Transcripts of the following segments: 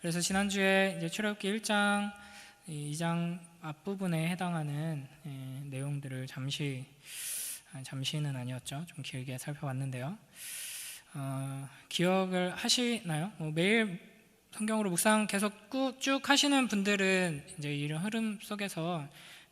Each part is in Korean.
그래서 지난주에 이제 출애굽기 1장, 2장 앞부분에 해당하는 내용들을 잠시는 아니었죠. 좀 길게 살펴봤는데요. 기억을 하시나요? 매일 성경으로 묵상 계속 쭉 하시는 분들은 이제 이런 흐름 속에서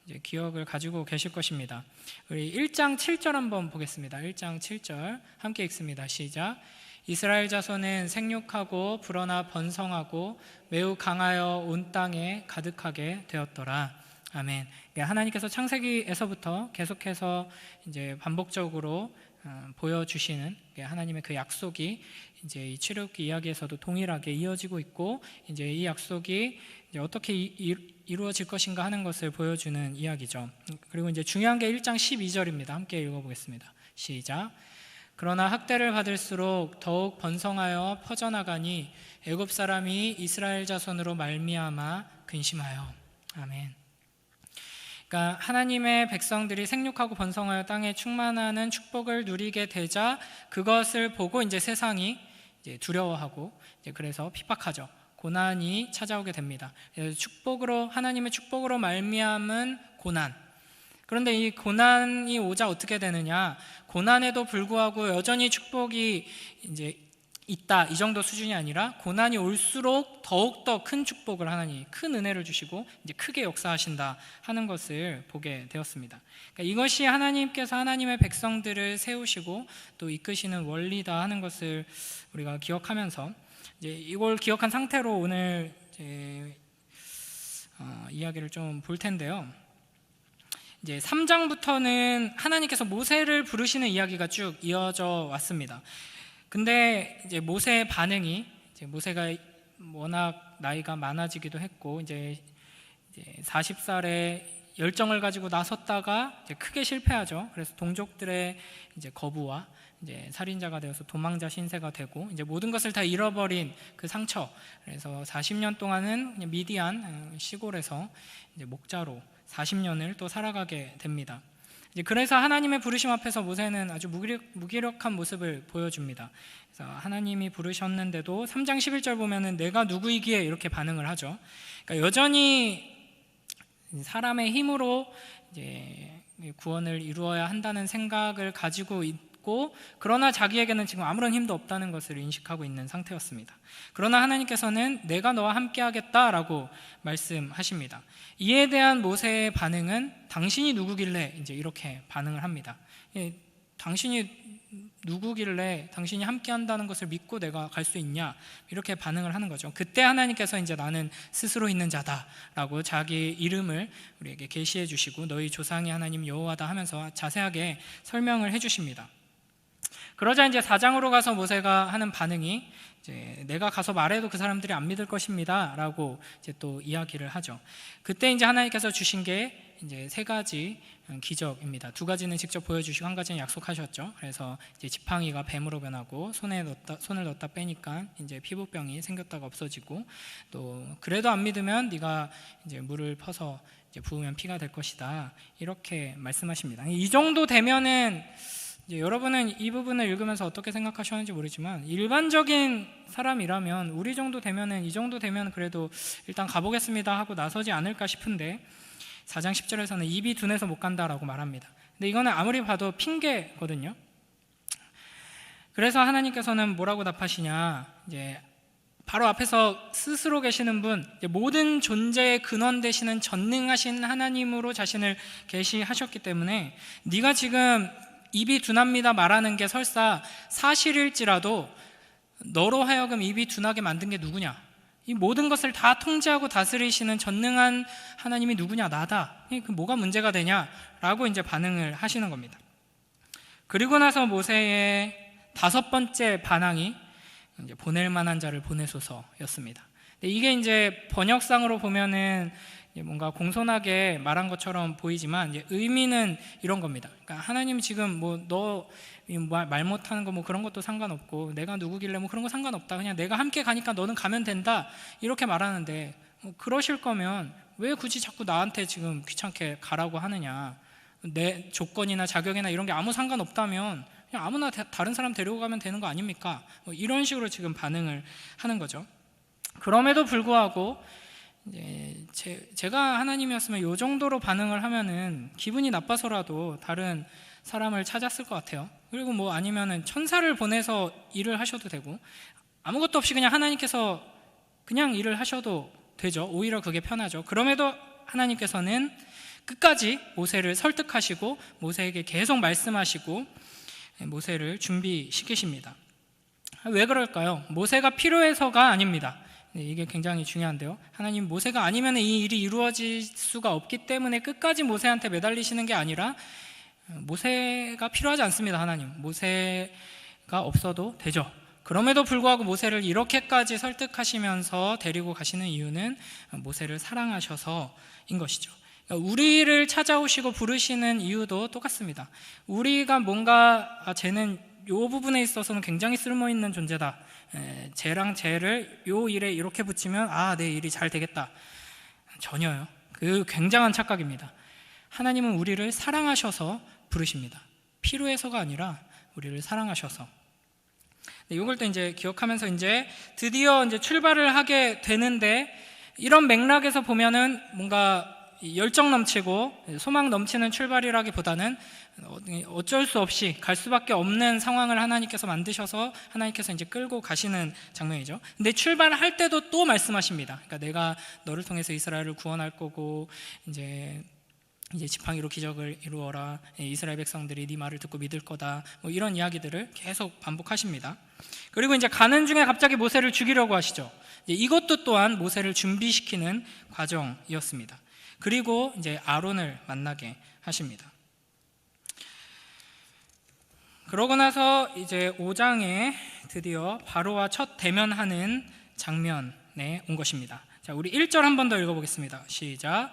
이제 기억을 가지고 계실 것입니다. 우리 1장 7절 한번 보겠습니다. 1장 7절 함께 읽습니다. 시작. 이스라엘 자손은 생육하고 불어나 번성하고 매우 강하여 온 땅에 가득하게 되었더라. 아멘. 하나님께서 창세기에서부터 계속해서 이제 반복적으로 보여주시는 하나님의 그 약속이 이제 이 출애굽기 이야기에서도 동일하게 이어지고 있고, 이제 이 약속이 이제 어떻게 이루어질 것인가 하는 것을 보여주는 이야기죠. 그리고 이제 중요한 게 1장 12절입니다. 함께 읽어보겠습니다. 시작. 그러나 학대를 받을수록 더욱 번성하여 퍼져나가니 애굽 사람이 이스라엘 자손으로 말미암아 근심하여. 아멘. 그러니까 하나님의 백성들이 생육하고 번성하여 땅에 충만하는 축복을 누리게 되자 그것을 보고 이제 세상이 이제 두려워하고 이제 그래서 핍박하죠. 고난이 찾아오게 됩니다. 하나님의 축복으로 말미암은 고난. 그런데 이 고난이 오자 어떻게 되느냐? 고난에도 불구하고 여전히 축복이 이제 있다, 이 정도 수준이 아니라 고난이 올수록 더욱더 큰 축복을 하나님, 큰 은혜를 주시고 이제 크게 역사하신다 하는 것을 보게 되었습니다. 그러니까 이것이 하나님께서 하나님의 백성들을 세우시고 또 이끄시는 원리다 하는 것을 우리가 기억하면서 이제 이걸 기억한 상태로 오늘 이제 이야기를 좀 볼 텐데요. 이제 3장부터는 하나님께서 모세를 부르시는 이야기가 쭉 이어져 왔습니다. 근데 이제 모세의 반응이, 이제 모세가 워낙 나이가 많아지기도 했고 이제 40살에 열정을 가지고 나섰다가 이제 크게 실패하죠. 그래서 동족들의 이제 거부와 이제 살인자가 되어서 도망자 신세가 되고 이제 모든 것을 다 잃어버린 그 상처. 그래서 40년 동안은 미디안 시골에서 이제 목자로 40년을 또 살아가게 됩니다. 그래서 하나님의 부르심 앞에서 모세는 아주 무기력한 모습을 보여줍니다. 그래서 하나님이 부르셨는데도 3장 11절 보면은 내가 누구이기에 이렇게 반응을 하죠. 그러니까 여전히 사람의 힘으로 이제 구원을 이루어야 한다는 생각을 가지고 있고, 그러나 자기에게는 지금 아무런 힘도 없다는 것을 인식하고 있는 상태였습니다. 그러나 하나님께서는 내가 너와 함께 하겠다라고 말씀하십니다. 이에 대한 모세의 반응은 당신이 누구길래 이제 이렇게 반응을 합니다. 당신이 누구길래 당신이 함께 한다는 것을 믿고 내가 갈 수 있냐, 이렇게 반응을 하는 거죠. 그때 하나님께서 이제 나는 스스로 있는 자다라고 자기 이름을 우리에게 계시해 주시고 너희 조상이 하나님 여호와다 하면서 자세하게 설명을 해 주십니다. 그러자 이제 4장으로 가서 모세가 하는 반응이 이제 내가 가서 말해도 그 사람들이 안 믿을 것입니다 라고 이제 또 이야기를 하죠. 그때 이제 하나님께서 주신 게 이제 3가지 기적입니다. 2가지는 직접 보여주시고 1가지는 약속하셨죠. 그래서 이제 지팡이가 뱀으로 변하고 손을 넣었다 빼니까 이제 피부병이 생겼다가 없어지고, 또 그래도 안 믿으면 네가 이제 물을 퍼서 이제 부으면 피가 될 것이다, 이렇게 말씀하십니다. 이 정도 되면은 이제 여러분은 이 부분을 읽으면서 어떻게 생각하셨는지 모르지만 일반적인 사람이라면 우리 정도 되면은, 이 정도 되면 그래도 일단 가보겠습니다 하고 나서지 않을까 싶은데 4장 10절에서는 입이 둔해서 못 간다라고 말합니다. 근데 이거는 아무리 봐도 핑계거든요. 그래서 하나님께서는 뭐라고 답하시냐, 이제 바로 앞에서 스스로 계시는 분, 모든 존재의 근원 되시는 전능하신 하나님으로 자신을 계시하셨기 때문에 네가 지금 입이 둔합니다 말하는 게 설사 사실일지라도 너로 하여금 입이 둔하게 만든 게 누구냐, 이 모든 것을 다 통제하고 다스리시는 전능한 하나님이 누구냐, 나다. 그 뭐가 문제가 되냐라고 이제 반응을 하시는 겁니다. 그리고 나서 모세의 5번째 반항이 이제 보낼 만한 자를 보내소서였습니다. 이게 이제 번역상으로 보면은 뭔가 공손하게 말한 것처럼 보이지만 이제 의미는 이런 겁니다. 그러니까 하나님 지금 뭐 너 말 못하는 거 뭐 그런 것도 상관없고 내가 누구길래 뭐 그런 거 상관없다, 그냥 내가 함께 가니까 너는 가면 된다, 이렇게 말하는데 그러실 거면 왜 굳이 자꾸 나한테 지금 귀찮게 가라고 하느냐, 내 조건이나 자격이나 이런 게 아무 상관없다면 그냥 아무나 다른 사람 데리고 가면 되는 거 아닙니까? 이런 식으로 지금 반응을 하는 거죠. 그럼에도 불구하고 이제 제가 하나님이었으면 이 정도로 반응을 하면은 기분이 나빠서라도 다른 사람을 찾았을 것 같아요. 그리고 뭐 아니면은 천사를 보내서 일을 하셔도 되고, 아무것도 없이 그냥 하나님께서 그냥 일을 하셔도 되죠. 오히려 그게 편하죠. 그럼에도 하나님께서는 끝까지 모세를 설득하시고 모세에게 계속 말씀하시고 모세를 준비시키십니다. 왜 그럴까요? 모세가 필요해서가 아닙니다. 이게 굉장히 중요한데요. 하나님, 모세가 아니면 이 일이 이루어질 수가 없기 때문에 끝까지 모세한테 매달리시는 게 아니라 모세가 필요하지 않습니다. 하나님, 모세가 없어도 되죠. 그럼에도 불구하고 모세를 이렇게까지 설득하시면서 데리고 가시는 이유는 모세를 사랑하셔서인 것이죠. 우리를 찾아오시고 부르시는 이유도 똑같습니다. 우리가 뭔가 쟤는 이 부분에 있어서는 굉장히 쓸모있는 존재다, 쟤랑 쟤를 이 일에 이렇게 붙이면 내 일이 잘 되겠다, 전혀요. 그 굉장한 착각입니다. 하나님은 우리를 사랑하셔서 부르십니다. 필요해서가 아니라 우리를 사랑하셔서. 이걸 또 이제 기억하면서 이제 드디어 이제 출발을 하게 되는데, 이런 맥락에서 보면은 뭔가 열정 넘치고 소망 넘치는 출발이라기보다는 어쩔 수 없이 갈 수밖에 없는 상황을 하나님께서 만드셔서 하나님께서 이제 끌고 가시는 장면이죠. 근데 출발할 때도 또 말씀하십니다. 그러니까 내가 너를 통해서 이스라엘을 구원할 거고, 이제 지팡이로 기적을 이루어라, 이스라엘 백성들이 네 말을 듣고 믿을 거다, 뭐 이런 이야기들을 계속 반복하십니다. 그리고 이제 가는 중에 갑자기 모세를 죽이려고 하시죠. 이것도 또한 모세를 준비시키는 과정이었습니다. 그리고 이제 아론을 만나게 하십니다. 그러고 나서 이제 5장에 드디어 바로와 첫 대면하는 장면에 온 것입니다. 자, 우리 1절 한 번 더 읽어보겠습니다. 시작.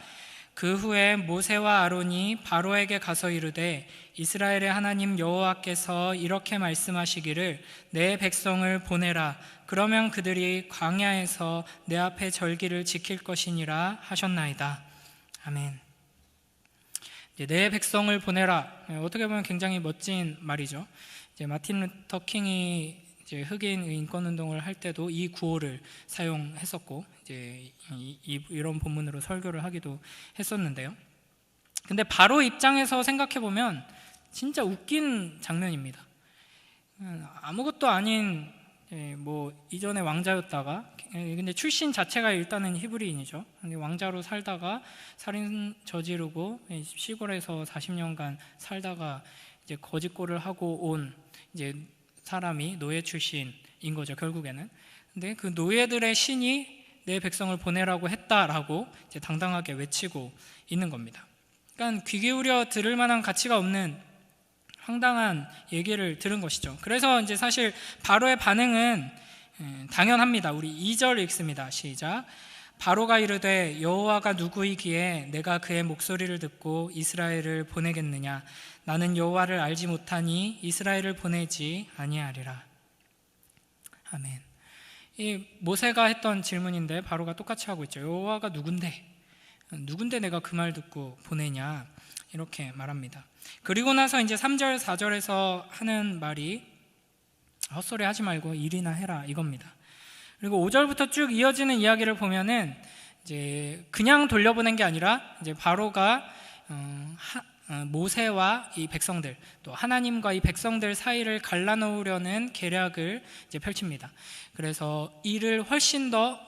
그 후에 모세와 아론이 바로에게 가서 이르되 이스라엘의 하나님 여호와께서 이렇게 말씀하시기를 내 백성을 보내라. 그러면 그들이 광야에서 내 앞에 절기를 지킬 것이니라 하셨나이다. 아멘. 내 백성을 보내라. 어떻게 보면 굉장히 멋진 말이죠. 이제 마틴 루터 킹이 이제 흑인 인권 운동을 할 때도 이 구호를 사용했었고, 이제 이런 본문으로 설교를 하기도 했었는데요. 근데 바로 입장에서 생각해 보면 진짜 웃긴 장면입니다. 아무것도 아닌 뭐 이전에 왕자였다가, 근데 출신 자체가 일단은 히브리인이죠. 근데 왕자로 살다가 살인 저지르고 시골에서 40년간 살다가 이제 거짓골을 하고 온 이제 사람이 노예 출신인 거죠, 결국에는. 근데 그 노예들의 신이 내 백성을 보내라고 했다라고 이제 당당하게 외치고 있는 겁니다. 그러니까 귀 기울여 들을 만한 가치가 없는 황당한 얘기를 들은 것이죠. 그래서 이제 사실 바로의 반응은 당연합니다. 우리 2절 읽습니다. 시작. 바로가 이르되 여호와가 누구이기에 내가 그의 목소리를 듣고 이스라엘을 보내겠느냐? 나는 여호와를 알지 못하니 이스라엘을 보내지 아니하리라. 아멘. 이 모세가 했던 질문인데 바로가 똑같이 하고 있죠. 여호와가 누군데 내가 그 말 듣고 보내냐? 이렇게 말합니다. 그리고 나서 이제 3절 4절에서 하는 말이 헛소리 하지 말고 일이나 해라, 이겁니다. 그리고 5절부터 쭉 이어지는 이야기를 보면은 이제 그냥 돌려보낸 게 아니라 이제 바로가 모세와 이 백성들, 또 하나님과 이 백성들 사이를 갈라놓으려는 계략을 이제 펼칩니다. 그래서 일을 훨씬 더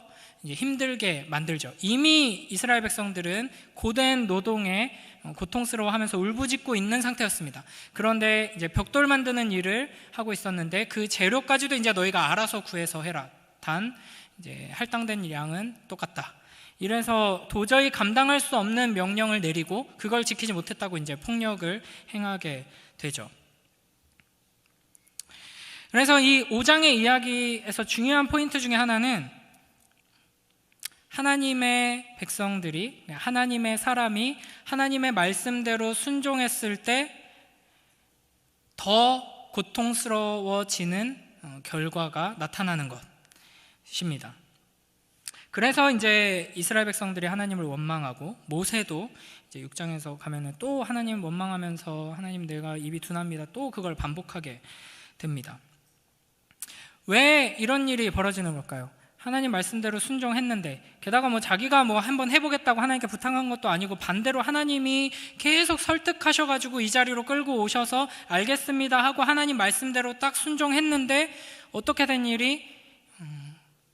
이제 힘들게 만들죠. 이미 이스라엘 백성들은 고된 노동에 고통스러워하면서 울부짖고 있는 상태였습니다. 그런데 이제 벽돌 만드는 일을 하고 있었는데 그 재료까지도 이제 너희가 알아서 구해서 해라. 단 이제 할당된 양은 똑같다. 이래서 도저히 감당할 수 없는 명령을 내리고 그걸 지키지 못했다고 이제 폭력을 행하게 되죠. 그래서 이 5장의 이야기에서 중요한 포인트 중에 하나는 하나님의 백성들이, 하나님의 사람이 하나님의 말씀대로 순종했을 때 더 고통스러워지는 결과가 나타나는 것입니다. 그래서 이제 이스라엘 백성들이 하나님을 원망하고, 모세도 이제 6장에서 가면은 또 하나님 원망하면서 하나님 내가 입이 둔합니다, 또 그걸 반복하게 됩니다. 왜 이런 일이 벌어지는 걸까요? 하나님 말씀대로 순종했는데, 게다가 뭐 자기가 뭐 한번 해보겠다고 하나님께 부탁한 것도 아니고 반대로 하나님이 계속 설득하셔가지고 이 자리로 끌고 오셔서 알겠습니다 하고 하나님 말씀대로 딱 순종했는데 어떻게 된 일이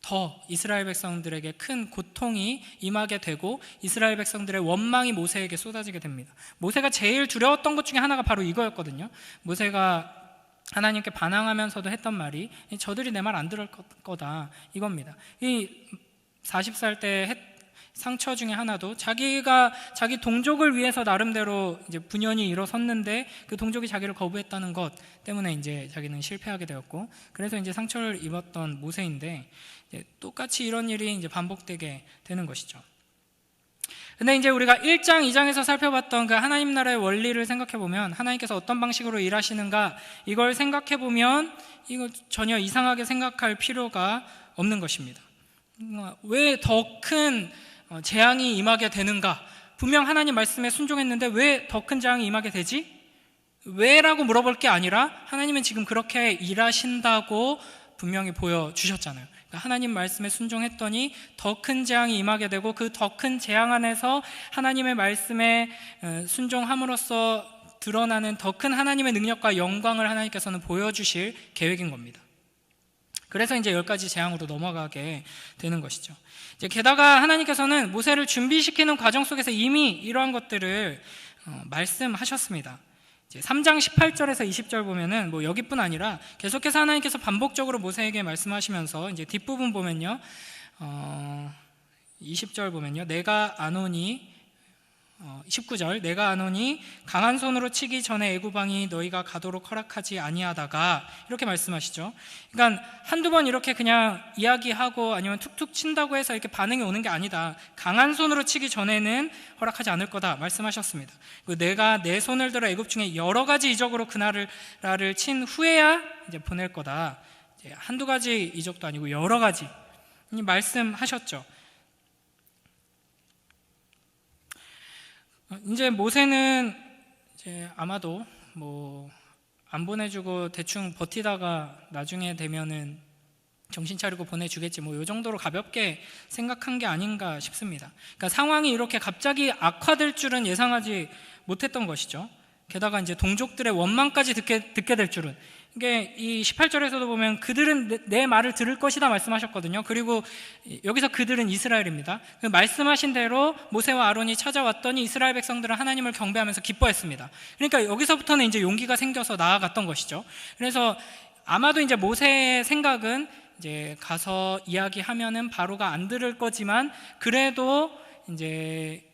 더 이스라엘 백성들에게 큰 고통이 임하게 되고 이스라엘 백성들의 원망이 모세에게 쏟아지게 됩니다. 모세가 제일 두려웠던 것 중에 하나가 바로 이거였거든요. 모세가 하나님께 반항하면서도 했던 말이 저들이 내 말 안 들을 거다, 이겁니다. 이 40살 때 상처 중에 하나도 자기가 자기 동족을 위해서 나름대로 이제 분연히 일어섰는데 그 동족이 자기를 거부했다는 것 때문에 이제 자기는 실패하게 되었고, 그래서 이제 상처를 입었던 모세인데 이제 똑같이 이런 일이 이제 반복되게 되는 것이죠. 근데 이제 우리가 1장, 2장에서 살펴봤던 그 하나님 나라의 원리를 생각해 보면, 하나님께서 어떤 방식으로 일하시는가 이걸 생각해 보면 이거 전혀 이상하게 생각할 필요가 없는 것입니다. 왜 더 큰 재앙이 임하게 되는가? 분명 하나님 말씀에 순종했는데 왜 더 큰 재앙이 임하게 되지? 왜라고 물어볼 게 아니라 하나님은 지금 그렇게 일하신다고 분명히 보여주셨잖아요. 그러니까 하나님 말씀에 순종했더니 더 큰 재앙이 임하게 되고, 그 더 큰 재앙 안에서 하나님의 말씀에 순종함으로써 드러나는 더 큰 하나님의 능력과 영광을 하나님께서는 보여주실 계획인 겁니다. 그래서 이제 10가지 재앙으로 넘어가게 되는 것이죠. 이제 게다가 하나님께서는 모세를 준비시키는 과정 속에서 이미 이러한 것들을 말씀하셨습니다. 이제 3장 18절에서 20절 보면은 뭐 여기뿐 아니라 계속해서 하나님께서 반복적으로 모세에게 말씀하시면서 이제 뒷부분 보면요, 20절 보면요, 내가 아노니 19절 내가 아노니 강한 손으로 치기 전에 애굽왕이 너희가 가도록 허락하지 아니하다가, 이렇게 말씀하시죠. 그러니까 한두 번 이렇게 그냥 이야기하고 아니면 툭툭 친다고 해서 이렇게 반응이 오는 게 아니다. 강한 손으로 치기 전에는 허락하지 않을 거다 말씀하셨습니다. 내가 내 손을 들어 애굽 중에 여러 가지 이적으로 그 나라를 친 후에야 이제 보낼 거다. 이제 한두 가지 이적도 아니고 여러 가지 말씀하셨죠. 이제 모세는 이제 아마도 뭐 안 보내주고 대충 버티다가 나중에 되면은 정신 차리고 보내주겠지, 뭐 이 정도로 가볍게 생각한 게 아닌가 싶습니다. 그러니까 상황이 이렇게 갑자기 악화될 줄은 예상하지 못했던 것이죠. 게다가 이제 동족들의 원망까지 듣게 될 줄은. 이게 이 18절에서도 보면 그들은 내 말을 들을 것이다 말씀하셨거든요. 그리고 여기서 그들은 이스라엘입니다. 그 말씀하신 대로 모세와 아론이 찾아왔더니 이스라엘 백성들은 하나님을 경배하면서 기뻐했습니다. 그러니까 여기서부터는 이제 용기가 생겨서 나아갔던 것이죠. 그래서 아마도 이제 모세의 생각은 이제 가서 이야기하면은 바로가 안 들을 거지만, 그래도 이제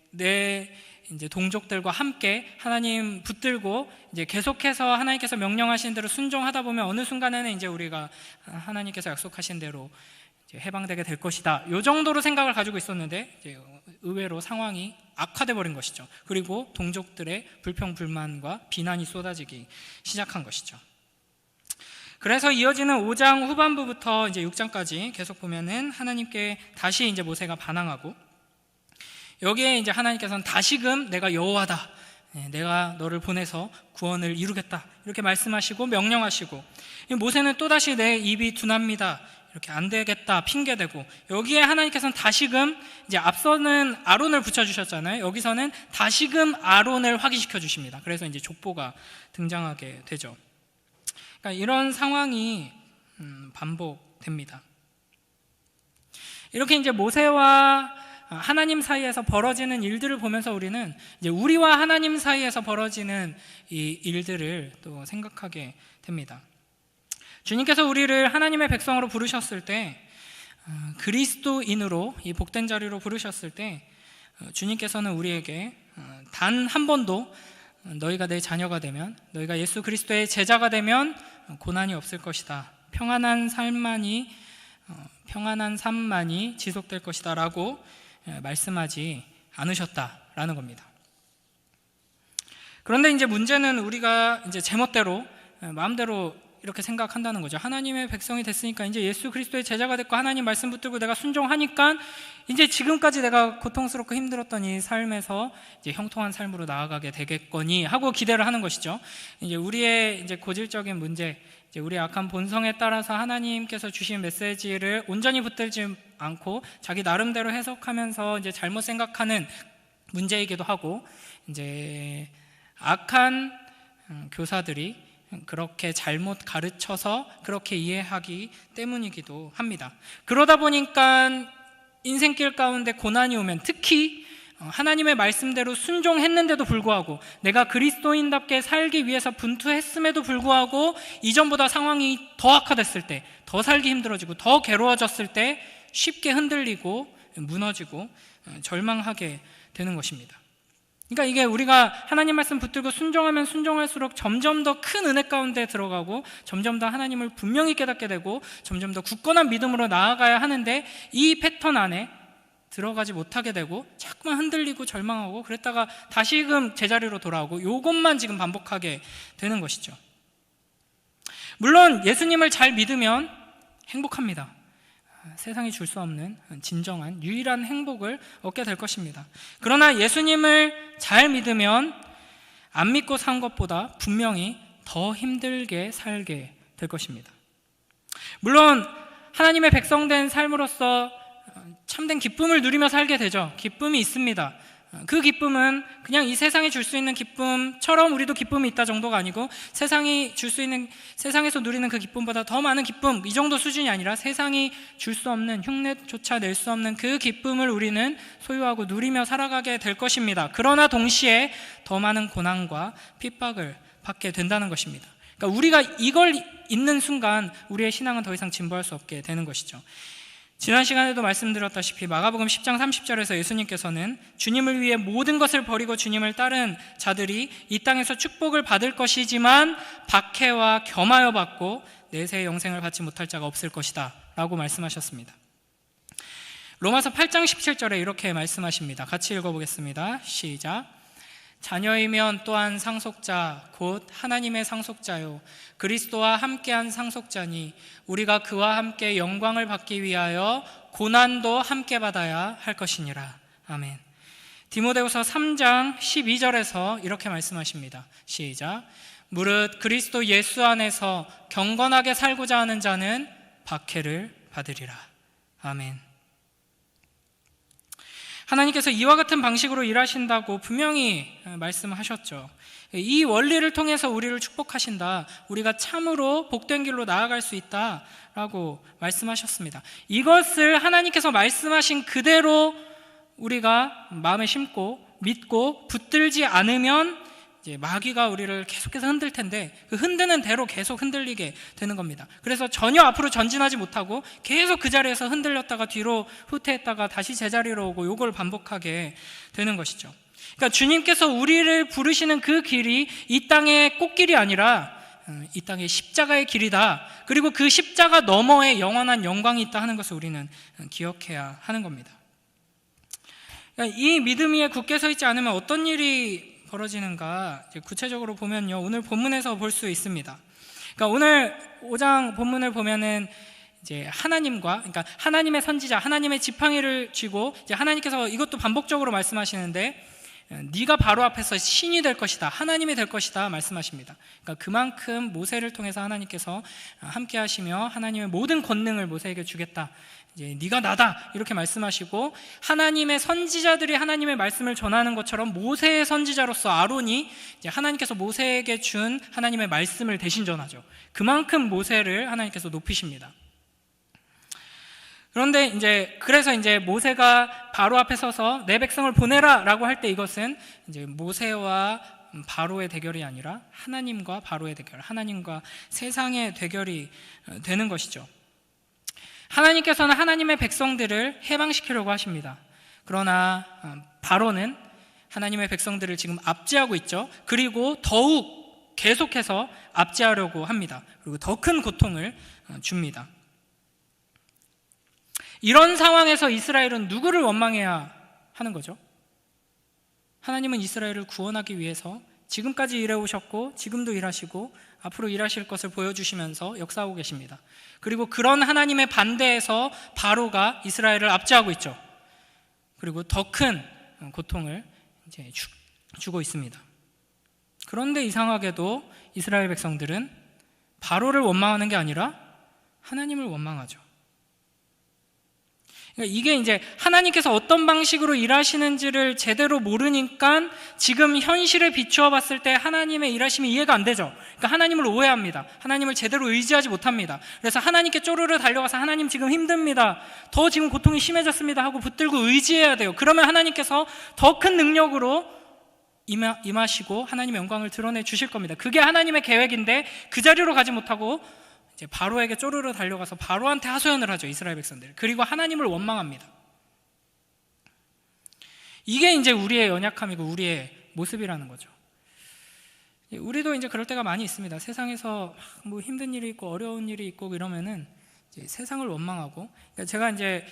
이제 동족들과 함께 하나님 붙들고 이제 계속해서 하나님께서 명령하신 대로 순종하다 보면 어느 순간에는 이제 우리가 하나님께서 약속하신 대로 이제 해방되게 될 것이다, 이 정도로 생각을 가지고 있었는데 이제 의외로 상황이 악화돼 버린 것이죠. 그리고 동족들의 불평불만과 비난이 쏟아지기 시작한 것이죠. 그래서 이어지는 5장 후반부부터 이제 6장까지 계속 보면은 하나님께 다시 이제 모세가 반항하고, 여기에 이제 하나님께서는 다시금 내가 여호와다, 내가 너를 보내서 구원을 이루겠다, 이렇게 말씀하시고 명령하시고, 모세는 또다시 내 입이 둔합니다, 이렇게 안 되겠다 핑계대고, 여기에 하나님께서는 다시금 이제 앞서는 아론을 붙여주셨잖아요. 여기서는 다시금 아론을 확인시켜 주십니다. 그래서 이제 족보가 등장하게 되죠. 그러니까 이런 상황이 반복됩니다. 이렇게 이제 모세와 하나님 사이에서 벌어지는 일들을 보면서 우리는 이제 우리와 하나님 사이에서 벌어지는 이 일들을 또 생각하게 됩니다. 주님께서 우리를 하나님의 백성으로 부르셨을 때, 그리스도인으로 이 복된 자리로 부르셨을 때, 주님께서는 우리에게 단 한 번도 너희가 내 자녀가 되면, 너희가 예수 그리스도의 제자가 되면 고난이 없을 것이다, 평안한 삶만이 지속될 것이다 라고 말씀하지 않으셨다라는 겁니다. 그런데 이제 문제는 우리가 이제 제멋대로 마음대로 이렇게 생각한다는 거죠. 하나님의 백성이 됐으니까 이제 예수 그리스도의 제자가 됐고 하나님 말씀 붙들고 내가 순종하니까 이제 지금까지 내가 고통스럽고 힘들었던 이 삶에서 이제 형통한 삶으로 나아가게 되겠거니 하고 기대를 하는 것이죠. 이제 우리의 이제 고질적인 문제, 이제 우리의 악한 본성에 따라서 하나님께서 주신 메시지를 온전히 붙들지 않고 자기 나름대로 해석하면서 이제 잘못 생각하는 문제이기도 하고, 이제 악한 교사들이 그렇게 잘못 가르쳐서 그렇게 이해하기 때문이기도 합니다. 그러다 보니까 인생길 가운데 고난이 오면, 특히 하나님의 말씀대로 순종했는데도 불구하고, 내가 그리스도인답게 살기 위해서 분투했음에도 불구하고 이전보다 상황이 더 악화됐을 때, 더 살기 힘들어지고 더 괴로워졌을 때 쉽게 흔들리고 무너지고 절망하게 되는 것입니다. 그러니까 이게 우리가 하나님 말씀 붙들고 순종하면 순종할수록 점점 더 큰 은혜 가운데 들어가고, 점점 더 하나님을 분명히 깨닫게 되고, 점점 더 굳건한 믿음으로 나아가야 하는데, 이 패턴 안에 들어가지 못하게 되고 자꾸만 흔들리고 절망하고, 그랬다가 다시금 제자리로 돌아오고, 이것만 지금 반복하게 되는 것이죠. 물론 예수님을 잘 믿으면 행복합니다. 세상이 줄 수 없는 진정한 유일한 행복을 얻게 될 것입니다. 그러나 예수님을 잘 믿으면 안 믿고 산 것보다 분명히 더 힘들게 살게 될 것입니다. 물론 하나님의 백성된 삶으로서 참된 기쁨을 누리며 살게 되죠. 기쁨이 있습니다. 그 기쁨은 그냥 이 세상이 줄 수 있는 기쁨처럼 우리도 기쁨이 있다 정도가 아니고, 세상이 줄 수 있는, 세상에서 누리는 그 기쁨보다 더 많은 기쁨, 이 정도 수준이 아니라 세상이 줄 수 없는, 흉내조차 낼 수 없는 그 기쁨을 우리는 소유하고 누리며 살아가게 될 것입니다. 그러나 동시에 더 많은 고난과 핍박을 받게 된다는 것입니다. 그러니까 우리가 이걸 잊는 순간 우리의 신앙은 더 이상 진보할 수 없게 되는 것이죠. 지난 시간에도 말씀드렸다시피 마가복음 10장 30절에서 예수님께서는 주님을 위해 모든 것을 버리고 주님을 따른 자들이 이 땅에서 축복을 받을 것이지만 박해와 겸하여 받고 내세의 영생을 받지 못할 자가 없을 것이다 라고 말씀하셨습니다. 로마서 8장 17절에 이렇게 말씀하십니다. 같이 읽어보겠습니다. 시작. 자녀이면 또한 상속자 곧 하나님의 상속자요 그리스도와 함께한 상속자니 우리가 그와 함께 영광을 받기 위하여 고난도 함께 받아야 할 것이니라. 아멘. 디모데후서 3장 12절에서 이렇게 말씀하십니다. 시작. 무릇 그리스도 예수 안에서 경건하게 살고자 하는 자는 박해를 받으리라. 아멘. 하나님께서 이와 같은 방식으로 일하신다고 분명히 말씀하셨죠. 이 원리를 통해서 우리를 축복하신다, 우리가 참으로 복된 길로 나아갈 수 있다라고 말씀하셨습니다. 이것을 하나님께서 말씀하신 그대로 우리가 마음에 심고 믿고 붙들지 않으면 이제 마귀가 우리를 계속해서 흔들 텐데, 그 흔드는 대로 계속 흔들리게 되는 겁니다. 그래서 전혀 앞으로 전진하지 못하고 계속 그 자리에서 흔들렸다가 뒤로 후퇴했다가 다시 제자리로 오고, 요걸 반복하게 되는 것이죠. 그러니까 주님께서 우리를 부르시는 그 길이 이 땅의 꽃길이 아니라 이 땅의 십자가의 길이다. 그리고 그 십자가 너머에 영원한 영광이 있다 하는 것을 우리는 기억해야 하는 겁니다. 그러니까 이 믿음 위에 굳게 서 있지 않으면 어떤 일이 벌어지는가 구체적으로 보면요, 오늘 본문에서 볼 수 있습니다. 그러니까 오늘 5장 본문을 보면은 이제 하나님과, 그러니까 하나님의 선지자, 하나님의 지팡이를 쥐고 이제 하나님께서 이것도 반복적으로 말씀하시는데, 네가 바로 앞에서 신이 될 것이다, 하나님이 될 것이다 말씀하십니다. 그러니까 그만큼 모세를 통해서 하나님께서 함께 하시며 하나님의 모든 권능을 모세에게 주겠다, 이제 네가 나다 이렇게 말씀하시고, 하나님의 선지자들이 하나님의 말씀을 전하는 것처럼 모세의 선지자로서 아론이 이제 하나님께서 모세에게 준 하나님의 말씀을 대신 전하죠. 그만큼 모세를 하나님께서 높이십니다. 그런데 이제 그래서 이제 모세가 바로 앞에 서서 내 백성을 보내라라고 할 때, 이것은 이제 모세와 바로의 대결이 아니라 하나님과 바로의 대결, 하나님과 세상의 대결이 되는 것이죠. 하나님께서는 하나님의 백성들을 해방시키려고 하십니다. 그러나 바로는 하나님의 백성들을 지금 압제하고 있죠. 그리고 더욱 계속해서 압제하려고 합니다. 그리고 더 큰 고통을 줍니다. 이런 상황에서 이스라엘은 누구를 원망해야 하는 거죠? 하나님은 이스라엘을 구원하기 위해서 지금까지 일해오셨고 지금도 일하시고 앞으로 일하실 것을 보여주시면서 역사하고 계십니다. 그리고 그런 하나님의 반대에서 바로가 이스라엘을 압제하고 있죠. 그리고 더 큰 고통을 이제 주고 있습니다. 그런데 이상하게도 이스라엘 백성들은 바로를 원망하는 게 아니라 하나님을 원망하죠. 그러니까 이게 이제 하나님께서 어떤 방식으로 일하시는지를 제대로 모르니까 지금 현실에 비추어 봤을 때 하나님의 일하심이 이해가 안 되죠. 그러니까 하나님을 오해합니다. 하나님을 제대로 의지하지 못합니다. 그래서 하나님께 쪼르르 달려가서 하나님 지금 힘듭니다. 더 지금 고통이 심해졌습니다 하고 붙들고 의지해야 돼요. 그러면 하나님께서 더 큰 능력으로 임하시고 하나님의 영광을 드러내 주실 겁니다. 그게 하나님의 계획인데 그 자리로 가지 못하고 이제 바로에게 쪼르르 달려가서 바로한테 하소연을 하죠. 이스라엘 백성들. 그리고 하나님을 원망합니다. 이게 이제 우리의 연약함이고 우리의 모습이라는 거죠. 우리도 이제 그럴 때가 많이 있습니다. 세상에서 뭐 힘든 일이 있고 어려운 일이 있고 이러면은 이제 세상을 원망하고, 그러니까 제가 이제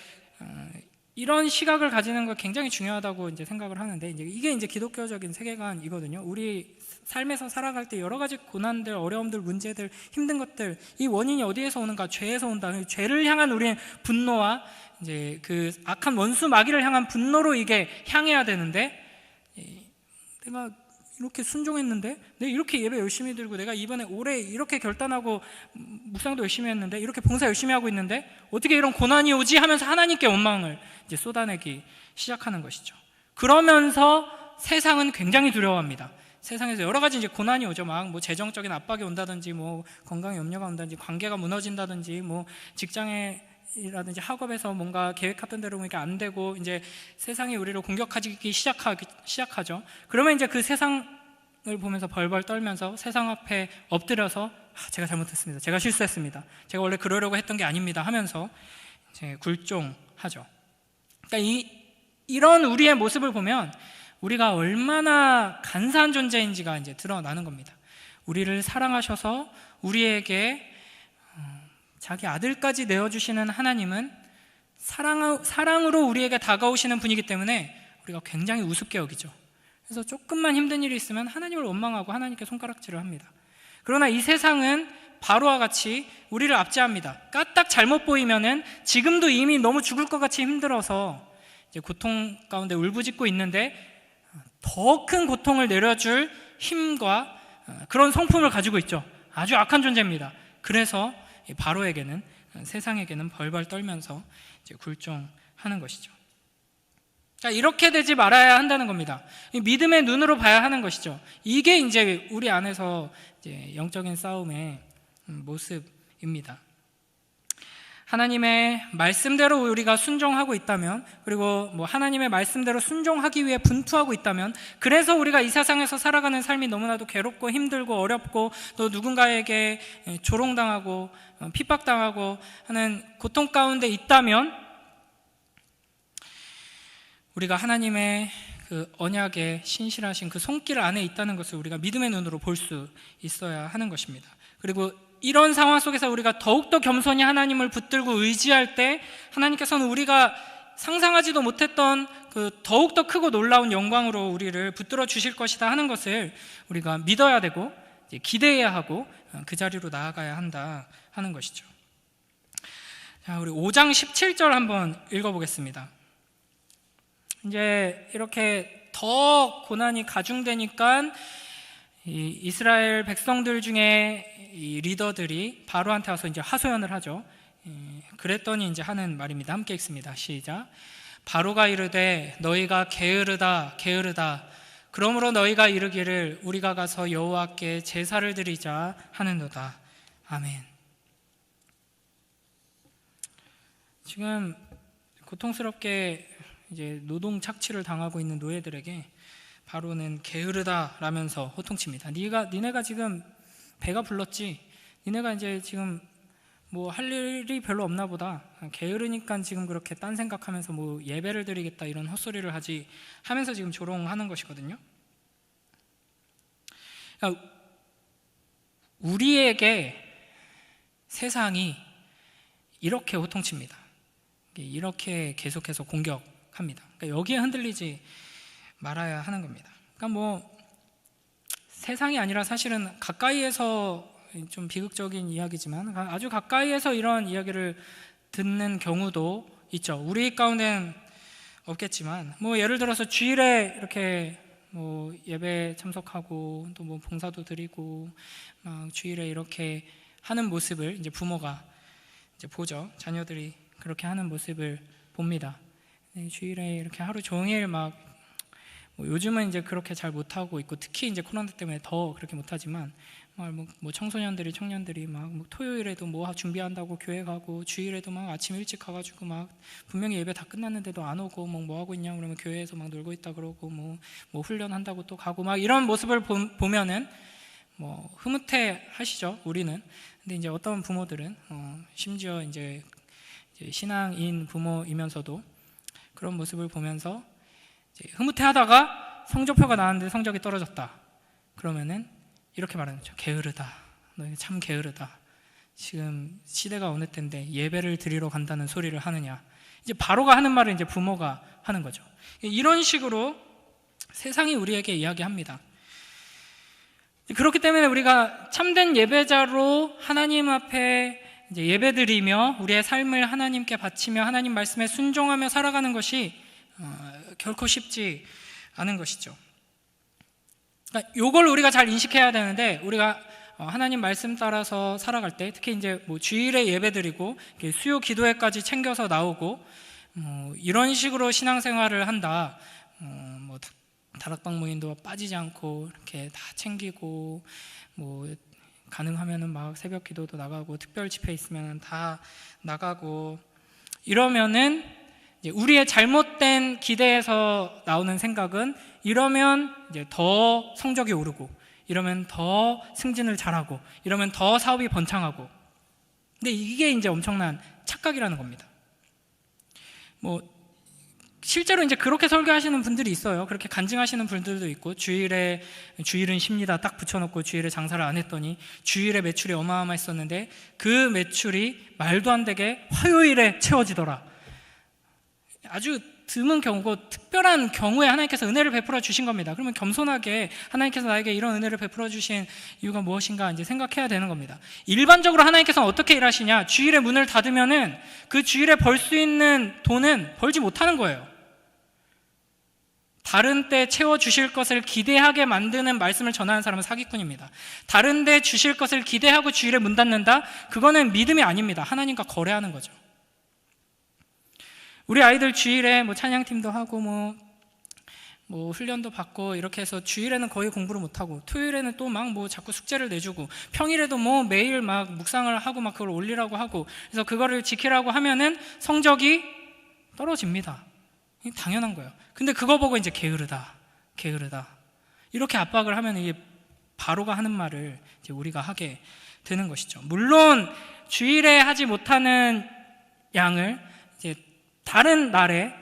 이런 시각을 가지는 거 굉장히 중요하다고 이제 생각을 하는데, 이게 이제 기독교적인 세계관이거든요. 우리 삶에서 살아갈 때 여러 가지 고난들, 어려움들, 문제들, 힘든 것들, 이 원인이 어디에서 오는가? 죄에서 온다. 죄를 향한 우리의 분노와 이제 그 악한 원수 마귀를 향한 분노로 이게 향해야 되는데, 내가 이렇게 순종했는데, 내가 이렇게 예배 열심히 드리고, 내가 이번에 올해 이렇게 결단하고 묵상도 열심히 했는데, 이렇게 봉사 열심히 하고 있는데 어떻게 이런 고난이 오지 하면서 하나님께 원망을 이제 쏟아내기 시작하는 것이죠. 그러면서 세상은 굉장히 두려워합니다. 세상에서 여러 가지 이제 고난이 오죠. 막 뭐 재정적인 압박이 온다든지, 뭐 건강에 염려가 온다든지, 관계가 무너진다든지, 뭐 직장이라든지 학업에서 뭔가 계획했던 대로 이게 안 되고, 이제 세상이 우리를 공격하기 시작하죠. 그러면 이제 그 세상을 보면서 벌벌 떨면서 세상 앞에 엎드려서 제가 잘못했습니다. 제가 실수했습니다. 제가 원래 그러려고 했던 게 아닙니다 하면서 이제 굴종하죠. 그러니까 이런 우리의 모습을 보면 우리가 얼마나 간사한 존재인지가 이제 드러나는 겁니다. 우리를 사랑하셔서 우리에게 자기 아들까지 내어주시는 하나님은 사랑으로 우리에게 다가오시는 분이기 때문에 우리가 굉장히 우습게 여기죠. 그래서 조금만 힘든 일이 있으면 하나님을 원망하고 하나님께 손가락질을 합니다. 그러나 이 세상은 바로와 같이 우리를 압제합니다. 까딱 잘못 보이면은 지금도 이미 너무 죽을 것 같이 힘들어서 이제 고통 가운데 울부짖고 있는데 더 큰 고통을 내려줄 힘과 그런 성품을 가지고 있죠. 아주 악한 존재입니다. 그래서 바로에게는, 세상에게는 벌벌 떨면서 이제 굴종하는 것이죠. 자, 이렇게 되지 말아야 한다는 겁니다. 믿음의 눈으로 봐야 하는 것이죠. 이게 이제 우리 안에서 이제 영적인 싸움의 모습입니다. 하나님의 말씀대로 우리가 순종하고 있다면, 그리고 뭐 하나님의 말씀대로 순종하기 위해 분투하고 있다면, 그래서 우리가 이 세상에서 살아가는 삶이 너무나도 괴롭고 힘들고 어렵고 또 누군가에게 조롱당하고 핍박당하고 하는 고통 가운데 있다면, 우리가 하나님의 그 언약에 신실하신 그 손길 안에 있다는 것을 우리가 믿음의 눈으로 볼 수 있어야 하는 것입니다. 그리고 이런 상황 속에서 우리가 더욱더 겸손히 하나님을 붙들고 의지할 때 하나님께서는 우리가 상상하지도 못했던 그 더욱더 크고 놀라운 영광으로 우리를 붙들어 주실 것이다 하는 것을 우리가 믿어야 되고 기대해야 하고 그 자리로 나아가야 한다 하는 것이죠. 자, 우리 5장 17절 한번 읽어보겠습니다. 이제 이렇게 더 고난이 가중되니까 이 이스라엘 백성들 중에 이 리더들이 바로한테 와서 이제 하소연을 하죠. 그랬더니 이제 하는 말입니다. 함께 읽습니다. 시작. 바로가 이르되 너희가 게으르다 게으르다. 그러므로 너희가 이르기를 우리가 가서 여호와께 제사를 드리자 하는도다. 아멘. 지금 고통스럽게 이제 노동 착취를 당하고 있는 노예들에게 바로는 게으르다라면서 호통칩니다. 니네가 지금 배가 불렀지. 니네가 이제 지금 뭐 할 일이 별로 없나 보다. 게으르니까 지금 그렇게 딴 생각하면서 뭐 예배를 드리겠다 이런 헛소리를 하지 하면서 지금 조롱하는 것이거든요. 그러니까 우리에게 세상이 이렇게 호통칩니다. 이렇게 계속해서 공격합니다. 그러니까 여기에 흔들리지 말아야 하는 겁니다. 그러니까 뭐 세상이 아니라 사실은 가까이에서, 좀 비극적인 이야기지만 아주 가까이에서 이런 이야기를 듣는 경우도 있죠. 우리 가운데는 없겠지만 뭐 예를 들어서 주일에 이렇게 뭐 예배 참석하고 또 뭐 봉사도 드리고 막 주일에 이렇게 하는 모습을 이제 부모가 이제 보죠. 자녀들이 그렇게 하는 모습을 봅니다. 주일에 이렇게 하루 종일 뭐 요즘은 이제 그렇게 잘 못하고 있고, 특히 이제 코로나 때문에 더 그렇게 못하지만, 청소년들이, 청년들이 토요일에도 뭐 준비한다고 교회 가고, 주일에도 막 아침 일찍 가가지고 막 분명히 예배 다 끝났는데도 안 오고, 뭐 하고 있냐 그러면 교회에서 막 놀고 있다 그러고, 뭐 훈련한다고 또 가고, 막 이런 모습을 보면은 흐뭇해 하시죠, 우리는. 근데 이제 어떤 부모들은 심지어 이제 신앙인 부모이면서도 그런 모습을 보면서 흐뭇해 하다가 성적표가 나왔는데 성적이 떨어졌다 그러면은 이렇게 말하는 거죠. 게으르다. 너 참 게으르다. 지금 시대가 어느 때인데 예배를 드리러 간다는 소리를 하느냐. 이제 바로가 하는 말을 이제 부모가 하는 거죠. 이런 식으로 세상이 우리에게 이야기합니다. 그렇기 때문에 우리가 참된 예배자로 하나님 앞에 이제 예배드리며 우리의 삶을 하나님께 바치며 하나님 말씀에 순종하며 살아가는 것이 결코 쉽지 않은 것이죠. 그러니까 이걸 우리가 잘 인식해야 되는데, 우리가 하나님 말씀 따라서 살아갈 때, 특히 이제 주일에 예배드리고 수요 기도회까지 챙겨서 나오고 이런 식으로 신앙생활을 한다. 다락방 모임도 빠지지 않고 이렇게 다 챙기고, 가능하면은 막 새벽 기도도 나가고, 특별 집회 있으면 다 나가고, 이러면은 이제 우리의 잘못된 기대에서 나오는 생각은, 이러면 이제 더 성적이 오르고, 이러면 더 승진을 잘하고, 이러면 더 사업이 번창하고. 근데 이게 이제 엄청난 착각이라는 겁니다. 실제로 이제 그렇게 설교하시는 분들이 있어요. 그렇게 간증하시는 분들도 있고, 주일은 쉽니다 딱 붙여놓고 주일에 장사를 안 했더니 주일에 매출이 어마어마했었는데 그 매출이 말도 안 되게 화요일에 채워지더라. 아주 드문 경우고 특별한 경우에 하나님께서 은혜를 베풀어 주신 겁니다. 그러면 겸손하게 하나님께서 나에게 이런 은혜를 베풀어 주신 이유가 무엇인가 이제 생각해야 되는 겁니다. 일반적으로 하나님께서는 어떻게 일하시냐? 주일에 문을 닫으면은 그 주일에 벌 수 있는 돈은 벌지 못하는 거예요. 다른 때 채워주실 것을 기대하게 만드는 말씀을 전하는 사람은 사기꾼입니다. 다른 데 주실 것을 기대하고 주일에 문 닫는다? 그거는 믿음이 아닙니다. 하나님과 거래하는 거죠. 우리 아이들 주일에 찬양팀도 하고 훈련도 받고 이렇게 해서 주일에는 거의 공부를 못하고, 토요일에는 또 자꾸 숙제를 내주고, 평일에도 매일 묵상을 하고 그걸 올리라고 하고, 그래서 그거를 지키라고 하면은 성적이 떨어집니다. 당연한 거예요. 근데 그거 보고 이제 게으르다 이렇게 압박을 하면 이게 바로가 하는 말을 이제 우리가 하게 되는 것이죠. 물론 주일에 하지 못하는 양을 이제 다른 날에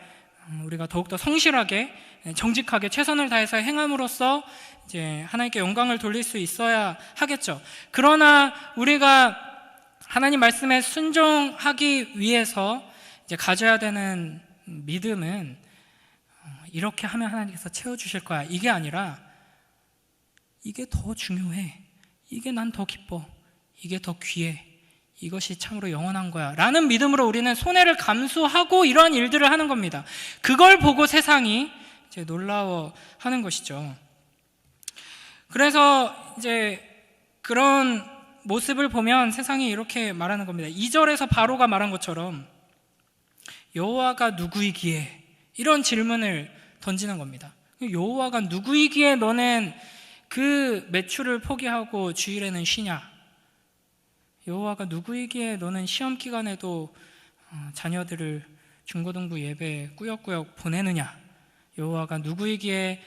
우리가 더욱더 성실하게 정직하게 최선을 다해서 행함으로써 이제 하나님께 영광을 돌릴 수 있어야 하겠죠. 그러나 우리가 하나님 말씀에 순종하기 위해서 이제 가져야 되는 믿음은 이렇게 하면 하나님께서 채워주실 거야, 이게 아니라 이게 더 중요해, 이게 난 더 기뻐, 이게 더 귀해, 이것이 참으로 영원한 거야 라는 믿음으로 우리는 손해를 감수하고 이러한 일들을 하는 겁니다. 그걸 보고 세상이 이제 놀라워하는 것이죠. 그래서 이제 그런 모습을 보면 세상이 이렇게 말하는 겁니다. 2절에서 바로가 말한 것처럼 여호와가 누구이기에, 이런 질문을 던지는 겁니다. 여호와가 누구이기에 너는 그 매출을 포기하고 주일에는 쉬냐? 여호와가 누구이기에 너는 시험 기간에도 자녀들을 중고등부 예배 꾸역꾸역 보내느냐? 여호와가 누구이기에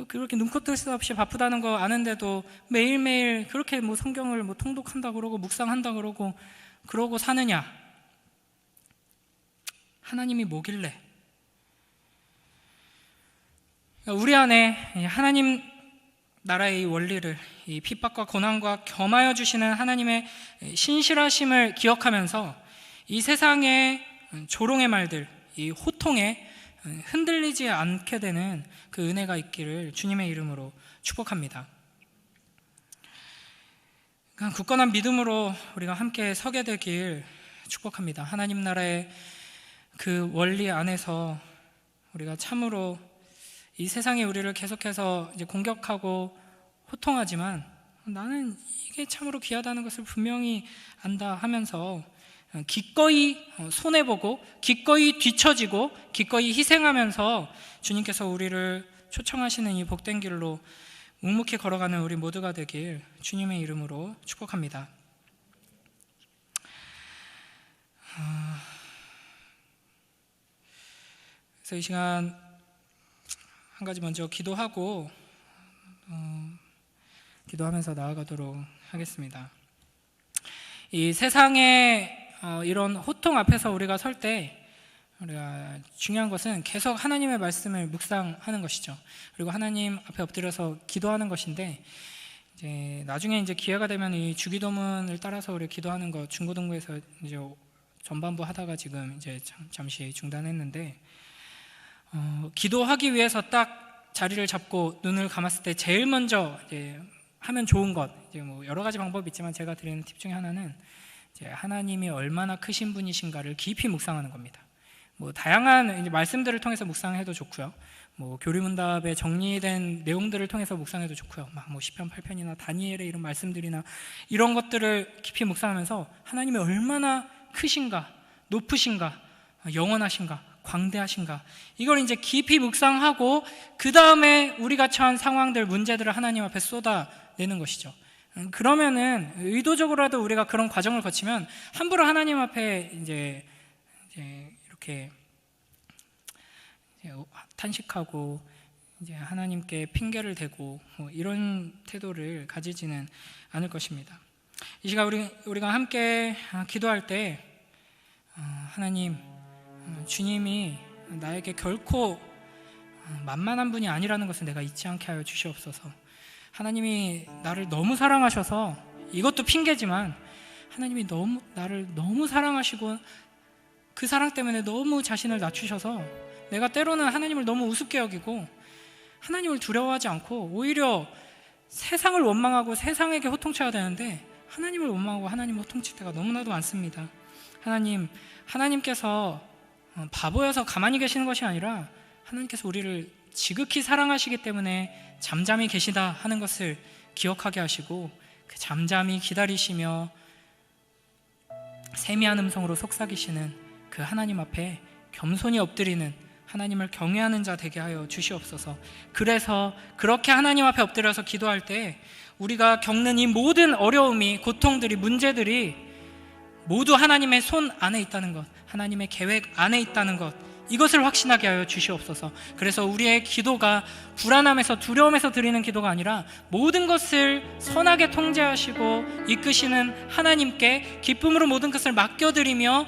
그렇게 눈코 뜰 새 없이 바쁘다는 거 아는데도 매일매일 그렇게 성경을 통독한다 그러고 묵상한다 그러고 사느냐? 하나님이 뭐길래? 우리 안에 하나님 나라의 이 원리를, 이 핍박과 고난과 겸하여 주시는 하나님의 신실하심을 기억하면서 이 세상의 조롱의 말들, 이 호통에 흔들리지 않게 되는 그 은혜가 있기를 주님의 이름으로 축복합니다. 굳건한 믿음으로 우리가 함께 서게 되길 축복합니다. 하나님 나라의 그 원리 안에서 우리가 참으로 이 세상이 우리를 계속해서 이제 공격하고 호통하지만 나는 이게 참으로 귀하다는 것을 분명히 안다 하면서 기꺼이 손해보고 기꺼이 뒤처지고 기꺼이 희생하면서 주님께서 우리를 초청하시는 이 복된 길로 묵묵히 걸어가는 우리 모두가 되길 주님의 이름으로 축복합니다. 그래서 이 시간 한 가지 먼저 기도하고 기도하면서 나아가도록 하겠습니다. 이 세상에 이런 호통 앞에서 우리가 설 때 우리가 중요한 것은 계속 하나님의 말씀을 묵상하는 것이죠. 그리고 하나님 앞에 엎드려서 기도하는 것인데, 이제 나중에 이제 기회가 되면 이 주기도문을 따라서 우리 기도하는 것 중고등부에서 이제 전반부 하다가 지금 이제 잠시 중단했는데, 기도하기 위해서 딱 자리를 잡고 눈을 감았을 때 제일 먼저 이제 하면 좋은 것, 이제 뭐 여러 가지 방법이 있지만 제가 드리는 팁 중에 하나는 이제 하나님이 얼마나 크신 분이신가를 깊이 묵상하는 겁니다. 뭐 다양한 이제 말씀들을 통해서 묵상해도 좋고요. 뭐 교리문답에 정리된 내용들을 통해서 묵상해도 좋고요. 막 뭐 시편 8편이나 다니엘의 이런 말씀들이나 이런 것들을 깊이 묵상하면서 하나님이 얼마나 크신가, 높으신가, 영원하신가, 광대하신가, 이걸 이제 깊이 묵상하고 그 다음에 우리가 처한 상황들, 문제들을 하나님 앞에 쏟아내는 것이죠. 그러면은 의도적으로라도 우리가 그런 과정을 거치면 함부로 하나님 앞에 이제 이렇게 탄식하고 이제 하나님께 핑계를 대고 뭐 이런 태도를 가지지는 않을 것입니다. 이 시간 우리가 함께 기도할 때 하나님, 주님이 나에게 결코 만만한 분이 아니라는 것을 내가 잊지 않게 하여 주시옵소서. 하나님이 나를 너무 사랑하셔서, 이것도 핑계지만 하나님이 나를 너무 사랑하시고 그 사랑 때문에 너무 자신을 낮추셔서 내가 때로는 하나님을 너무 우습게 여기고 하나님을 두려워하지 않고 오히려 세상을 원망하고 세상에게 호통쳐야 되는데 하나님을 원망하고 하나님을 호통칠 때가 너무나도 많습니다. 하나님께서 바보여서 가만히 계시는 것이 아니라 하나님께서 우리를 지극히 사랑하시기 때문에 잠잠히 계시다 하는 것을 기억하게 하시고, 그 잠잠히 기다리시며 세미한 음성으로 속삭이시는 그 하나님 앞에 겸손히 엎드리는, 하나님을 경외하는 자 되게 하여 주시옵소서. 그래서 그렇게 하나님 앞에 엎드려서 기도할 때 우리가 겪는 이 모든 어려움이, 고통들이, 문제들이 모두 하나님의 손 안에 있다는 것, 하나님의 계획 안에 있다는 것, 이것을 확신하게 하여 주시옵소서. 그래서 우리의 기도가 불안함에서, 두려움에서 드리는 기도가 아니라 모든 것을 선하게 통제하시고 이끄시는 하나님께 기쁨으로 모든 것을 맡겨드리며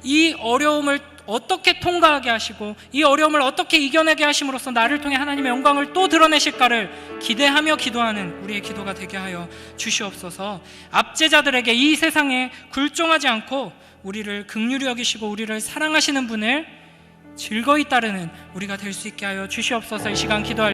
이 어려움을 어떻게 통과하게 하시고 이 어려움을 어떻게 이겨내게 하심으로써 나를 통해 하나님의 영광을 또 드러내실까를 기대하며 기도하는 우리의 기도가 되게 하여 주시옵소서. 압제자들에게 이 세상에 굴종하지 않고 우리를 긍휼히 여기시고 우리를 사랑하시는 분을 즐거이 따르는 우리가 될 수 있게 하여 주시옵소서. 이 시간 기도할